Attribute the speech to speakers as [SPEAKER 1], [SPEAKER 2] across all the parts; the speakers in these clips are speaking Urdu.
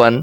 [SPEAKER 1] 1,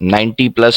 [SPEAKER 1] 90+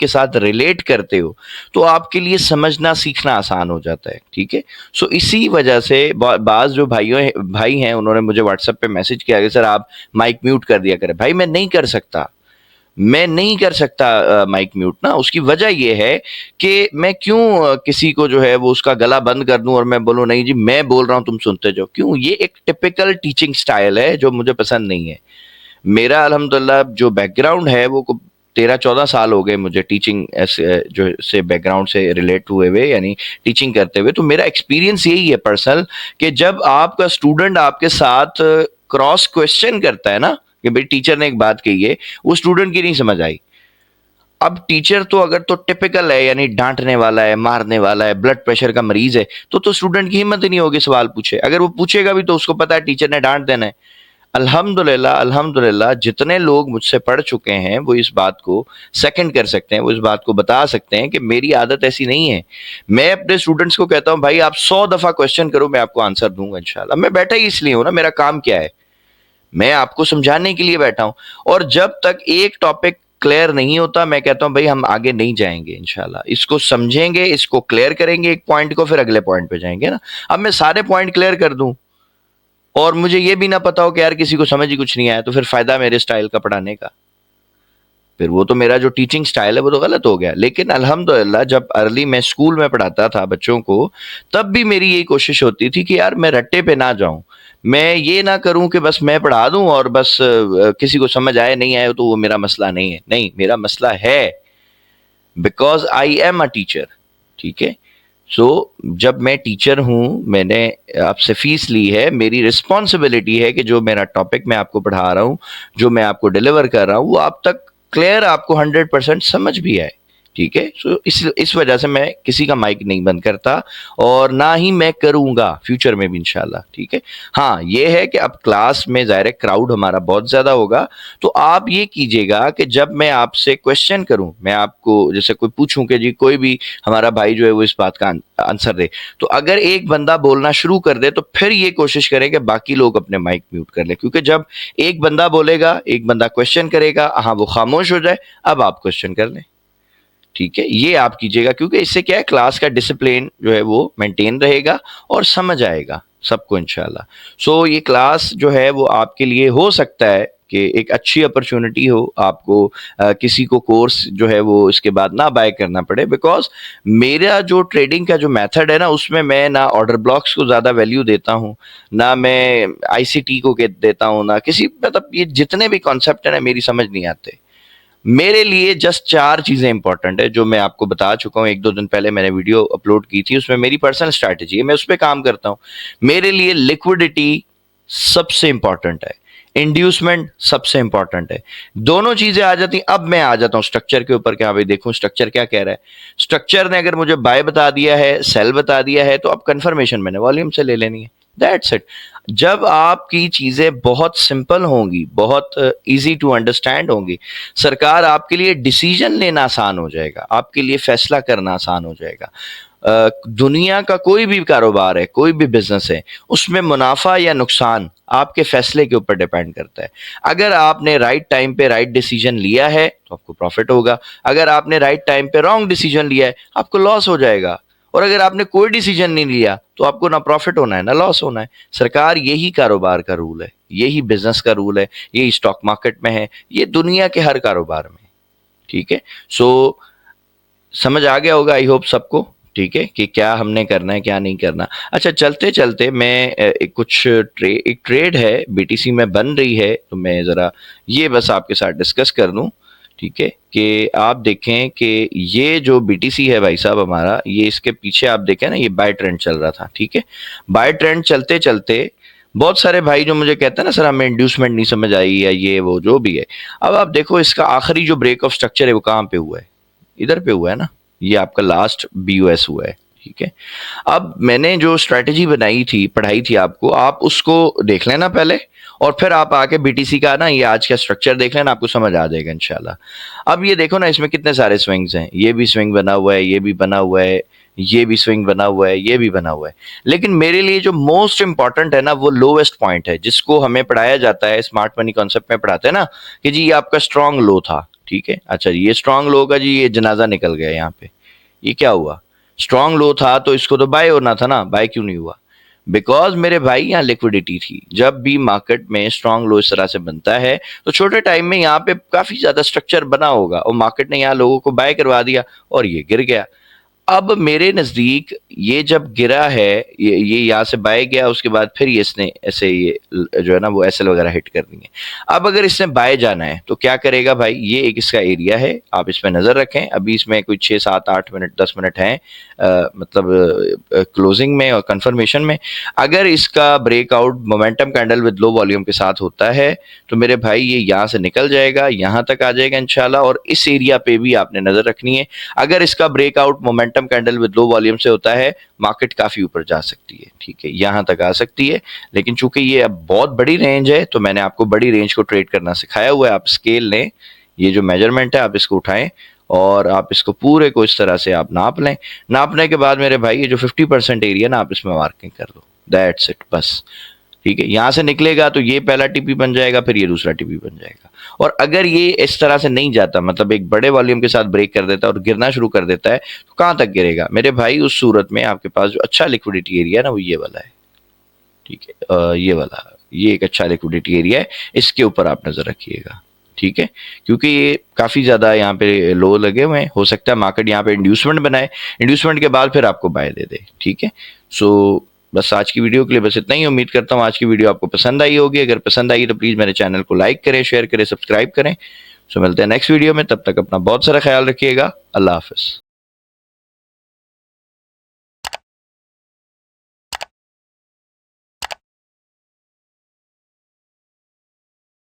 [SPEAKER 1] کے ساتھ ریلیٹ کرتے ہو تو آپ کے لیے سمجھنا سیکھنا آسان ہو جاتا ہے. ٹھیک ہے. سو اسی وجہ سے بعض جو بھائی ہیں انہوں نے مجھے واٹس ایپ پہ میسج کیا کہ سر آپ مائک میوٹ کر دیا کریں. بھائی میں نہیں کر سکتا مائک میوٹ نا. اس کی وجہ یہ ہے کہ میں کیوں کسی کو جو ہے وہ اس کا گلا بند کر دوں اور میں بولوں نہیں جی میں بول رہا ہوں تم سنتے جاؤ. کیوں؟ یہ ایک ٹپیکل ٹیچنگ سٹائل ہے جو مجھے پسند نہیں ہے. میرا الحمدللہ جو بیک گراؤنڈ ہے وہ 13-14 سال ہو گئے مجھے ٹیچنگ جو سے بیک گراؤنڈ سے ریلیٹ ہوئے ہوئے یعنی ٹیچنگ کرتے ہوئے. تو میرا ایکسپیرینس یہی ہے پرسنل کہ جب آپ کا اسٹوڈنٹ آپ کے ساتھ کراس کوشچن کرتا ہے نا کہ بھئی ٹیچر نے ایک بات کہی ہے وہ اسٹوڈنٹ کی نہیں سمجھ آئی. اب ٹیچر تو اگر تو ٹپیکل ہے یعنی ڈانٹنے والا ہے مارنے والا ہے بلڈ پریشر کا مریض ہے تو اسٹوڈنٹ کی ہمت ہی نہیں ہوگی سوال پوچھے. اگر وہ پوچھے گا بھی تو اس کو پتا ہے ٹیچر نے ڈانٹ دینا ہے. الحمدللہ جتنے لوگ مجھ سے پڑھ چکے ہیں وہ اس بات کو سیکنڈ کر سکتے ہیں, وہ اس بات کو بتا سکتے ہیں کہ میری عادت ایسی نہیں ہے. میں اپنے اسٹوڈنٹس کو کہتا ہوں بھائی آپ 100 دفعہ کوشچن کرو میں آپ کو آنسر دوں گا انشاءاللہ. میں بیٹھا ہی اس لیے ہوں نا, میرا کام کیا ہے, میں آپ کو سمجھانے کے لیے بیٹھا ہوں. اور جب تک ایک ٹاپک کلیئر نہیں ہوتا میں کہتا ہوں بھائی ہم آگے نہیں جائیں گے انشاءاللہ. اس کو سمجھیں گے, اس کو کلیئر کریں گے ایک پوائنٹ کو, پھر اگلے پوائنٹ پہ جائیں گے نا. اب میں سارے پوائنٹ کلیئر کر دوں اور مجھے یہ بھی نہ پتا ہو کہ یار کسی کو سمجھ ہی کچھ نہیں آیا تو پھر فائدہ میرے سٹائل کا پڑھانے کا, پھر وہ تو میرا جو ٹیچنگ سٹائل ہے وہ تو غلط ہو گیا. لیکن الحمدللہ جب ارلی میں اسکول میں پڑھاتا تھا بچوں کو تب بھی میری یہی کوشش ہوتی تھی کہ یار میں رٹے پہ نہ جاؤں, میں یہ نہ کروں کہ بس میں پڑھا دوں اور بس کسی کو سمجھ آئے نہیں آئے تو وہ میرا مسئلہ نہیں ہے. نہیں, میرا مسئلہ ہے because I am a teacher. ٹھیک ہے. سو جب میں ٹیچر ہوں, میں نے آپ سے فیس لی ہے, میری رسپانسبلٹی ہے کہ جو میرا ٹاپک میں آپ کو پڑھا رہا ہوں, جو میں آپ کو ڈیلیور کر رہا ہوں وہ آپ تک کلیئر آپ کو 100% سمجھ بھی آئے. ٹھیک ہے. سو اس وجہ سے میں کسی کا مائک نہیں بند کرتا اور نہ ہی میں کروں گا فیوچر میں بھی انشاءاللہ. ٹھیک ہے. ہاں یہ ہے کہ اب کلاس میں ظاہر کراؤڈ ہمارا بہت زیادہ ہوگا تو آپ یہ کیجئے گا کہ جب میں آپ سے کوشچن کروں, میں آپ کو جیسے کوئی پوچھوں کہ جی کوئی بھی ہمارا بھائی جو ہے وہ اس بات کا آنسر دے, تو اگر ایک بندہ بولنا شروع کر دے تو پھر یہ کوشش کرے کہ باقی لوگ اپنے مائک میوٹ کر لیں, کیونکہ جب ایک بندہ بولے گا ایک بندہ کوشچن کرے گا, ہاں وہ خاموش ہو جائے, اب آپ کوشچن کر لیں. ٹھیک ہے. یہ آپ کیجئے گا کیونکہ اس سے کیا ہے کلاس کا ڈسپلن جو ہے وہ مینٹین رہے گا اور سمجھ آئے گا سب کو انشاءاللہ. سو یہ کلاس جو ہے وہ آپ کے لیے ہو سکتا ہے کہ ایک اچھی اپرچونٹی ہو, آپ کو کسی کو کورس جو ہے وہ اس کے بعد نہ بائی کرنا پڑے. بیکاز میرا جو ٹریڈنگ کا جو میتھڈ ہے نا اس میں نہ آرڈر بلاکس کو زیادہ ویلیو دیتا ہوں, نہ میں آئی سی ٹی کو دیتا ہوں, نہ کسی مطلب یہ جتنے بھی کانسیپٹ ہیں نا میری سمجھ نہیں آتے. میرے لیے جسٹ 4 چیزیں امپورٹنٹ ہے جو میں آپ کو بتا چکا ہوں. 1-2 دن پہلے میں نے ویڈیو اپلوڈ کی تھی, اس میں میری پرسنل اسٹریٹجی ہے, میں اس پہ کام کرتا ہوں. میرے لیے لیکوڈیٹی سب سے امپورٹنٹ ہے, انڈیوسمنٹ سب سے امپورٹنٹ ہے. دونوں چیزیں آ جاتی. اب میں آ جاتا ہوں اسٹرکچر کے اوپر کہ ہاں بھائی دیکھوں اسٹرکچر کیا کہہ رہا ہے. اسٹرکچر نے اگر مجھے بائی بتا دیا ہے, سیل بتا دیا ہے, تو اب کنفرمیشن میں نے والیوم سے لے لینی ہے. That's it. جب آپ کی چیزیں بہت سمپل ہوں گی, بہت ایزی ٹو انڈرسٹینڈ ہوں گی, سرکار آپ کے لیے ڈیسیجن لینا آسان ہو جائے گا, آپ کے لیے فیصلہ کرنا آسان ہو جائے گا. دنیا کا کوئی بھی کاروبار ہے, کوئی بھی بزنس ہے, اس میں منافع یا نقصان آپ کے فیصلے کے اوپر ڈیپینڈ کرتا ہے. اگر آپ نے رائٹ ٹائم پہ رائٹ ڈیسیجن لیا ہے تو آپ کو پروفٹ ہوگا, اگر آپ نے رائٹ ٹائم پہ رانگ ڈیسیجن لیا ہے آپ کو لاس ہو جائے گا, اور اگر آپ نے کوئی ڈیسیجن نہیں لیا تو آپ کو نہ پروفٹ ہونا ہے نہ لاس ہونا ہے. سرکار یہی کاروبار کا رول ہے, یہی بزنس کا رول ہے, یہی اسٹاک مارکیٹ میں ہے, یہ دنیا کے ہر کاروبار میں. ٹھیک ہے. سو سمجھ آ گیا ہوگا آئی ہوپ سب کو. ٹھیک ہے کہ کیا ہم نے کرنا ہے کیا نہیں کرنا. اچھا چلتے چلتے میں ایک ٹریڈ ہے بی ٹی سی میں بن رہی ہے, تو میں ذرا یہ بس آپ کے ساتھ ڈسکس کر دوں. ٹھیک ہے کہ آپ دیکھیں کہ یہ جو بی ٹی سی ہے بھائی صاحب ہمارا, یہ اس کے پیچھے آپ دیکھیں نا یہ بائی ٹرینڈ چل رہا تھا. ٹھیک ہے. بائی ٹرینڈ چلتے چلتے بہت سارے بھائی جو مجھے کہتے ہیں نا سر ہمیں انڈیوسمنٹ نہیں سمجھ آئی یا یہ وہ جو بھی ہے, اب آپ دیکھو اس کا آخری جو بریک آف اسٹرکچر ہے وہ کہاں پہ ہوا ہے, ادھر پہ ہوا ہے نا, یہ آپ کا لاسٹ بی یو ایس ہوا ہے. ٹھیک ہے. اب میں نے جو اسٹریٹجی بنائی تھی پڑھائی تھی آپ کو, آپ اس کو دیکھ لینا پہلے, اور پھر آپ آ کے بی ٹی سی کا نا یہ آج کا اسٹرکچر دیکھ لینا, آپ کو سمجھ آ جائے گا انشاءاللہ. اب یہ دیکھو نا اس میں کتنے سارے سوئنگز ہیں, یہ بھی سوئنگ بنا ہوا ہے, یہ بھی بنا ہوا ہے, یہ بھی سوئنگ بنا ہوا ہے, یہ بھی بنا ہوا ہے. لیکن میرے لیے جو موسٹ امپورٹنٹ ہے نا وہ لوویسٹ پوائنٹ ہے, جس کو ہمیں پڑھایا جاتا ہے اسمارٹ منی کانسیپٹ میں پڑھاتے ہیں نا کہ جی یہ آپ کا اسٹرانگ لو تھا. ٹھیک ہے. اچھا یہ اسٹرانگ لو کا جی یہ جنازہ نکل گیا یہاں پہ. یہ کیا ہوا؟ اسٹرانگ لو تھا تو اس کو تو بائی ہونا تھا نا, بائی کیوں نہیں ہوا؟ بیکاز میرے بھائی یہاں لیکوڈیٹی تھی. جب بھی مارکیٹ میں اسٹرانگ لو اس طرح سے بنتا ہے تو چھوٹے ٹائم میں یہاں پہ کافی زیادہ اسٹرکچر بنا ہوگا اور مارکیٹ نے یہاں لوگوں کو بائی کروا دیا اور یہ گر گیا. اب میرے نزدیک یہ جب گرا ہے, یہ یہاں سے بائی گیا, اس کے بعد پھر یہ اس نے ایسے یہ جو ہے نا وہ ایس ایل وغیرہ ہٹ کر دی ہیں. اب اگر اس نے بائی جانا ہے تو کیا کرے گا بھائی؟ یہ ایک اس کا ایریا ہے, آپ اس پہ نظر رکھیں. ابھی اس میں کوئی 6 7 8 منٹ 10 منٹ ہیں مطلب کلوزنگ میں اور کنفرمیشن میں. اگر اس کا breakout momentum candle with low volume کے ساتھ ہوتا ہے تو میرے بھائی یہ یہاں سے نکل جائے گا, یہاں تک آ جائے گا انشاءاللہ, اور اس ایریا پہ بھی آپ نے نظر رکھنی ہے. اگر اس کا breakout momentum candle with low volume سے ہوتا ہے مارکیٹ کافی اوپر جا سکتی ہے, ٹھیک ہے, یہاں تک آ سکتی ہے. لیکن چونکہ یہ اب بہت بڑی رینج ہے تو میں نے آپ کو بڑی رینج کو ٹریڈ کرنا سکھایا ہوا ہے. آپ اسکیل لیں, یہ جو میجرمنٹ ہے آپ اس کو اٹھائیں اور آپ اس کو پورے کو اس طرح سے آپ ناپ لیں. ناپنے کے بعد میرے بھائی یہ جو 50% ایریا نا آپ اس میں مارکنگ کر دو, دیٹس اٹ, بس. ٹھیک ہے, یہاں سے نکلے گا تو یہ پہلا ٹی پی بن جائے گا, پھر یہ دوسرا ٹی پی بن جائے گا. اور اگر یہ اس طرح سے نہیں جاتا, مطلب ایک بڑے والیوم کے ساتھ بریک کر دیتا ہے اور گرنا شروع کر دیتا ہے, تو کہاں تک گرے گا میرے بھائی؟ اس صورت میں آپ کے پاس جو اچھا لیکوڈیٹی ایریا ہے نا وہ یہ والا ہے. ٹھیک ہے, یہ والا, یہ ایک اچھا لیکوڈیٹی ایریا ہے, اس کے اوپر آپ نظر رکھیے گا. ٹھیک ہے, کیونکہ یہ کافی زیادہ یہاں پہ لو لگے ہوئے ہیں, ہو سکتا ہے مارکیٹ یہاں پہ انڈیوسمنٹ بنائے, انڈیوسمنٹ کے بعد پھر آپ کو بائی دے دے. ٹھیک ہے, سو بس آج کی ویڈیو کے لیے بس اتنا ہی. امید کرتا ہوں آج کی ویڈیو آپ کو پسند آئی ہوگی. اگر پسند آئی تو پلیز میرے چینل کو لائک کریں, شیئر کریں, سبسکرائب کریں. سو ملتے ہیں نیکسٹ ویڈیو میں, تب تک اپنا بہت سارا خیال رکھیے گا. اللہ حافظ.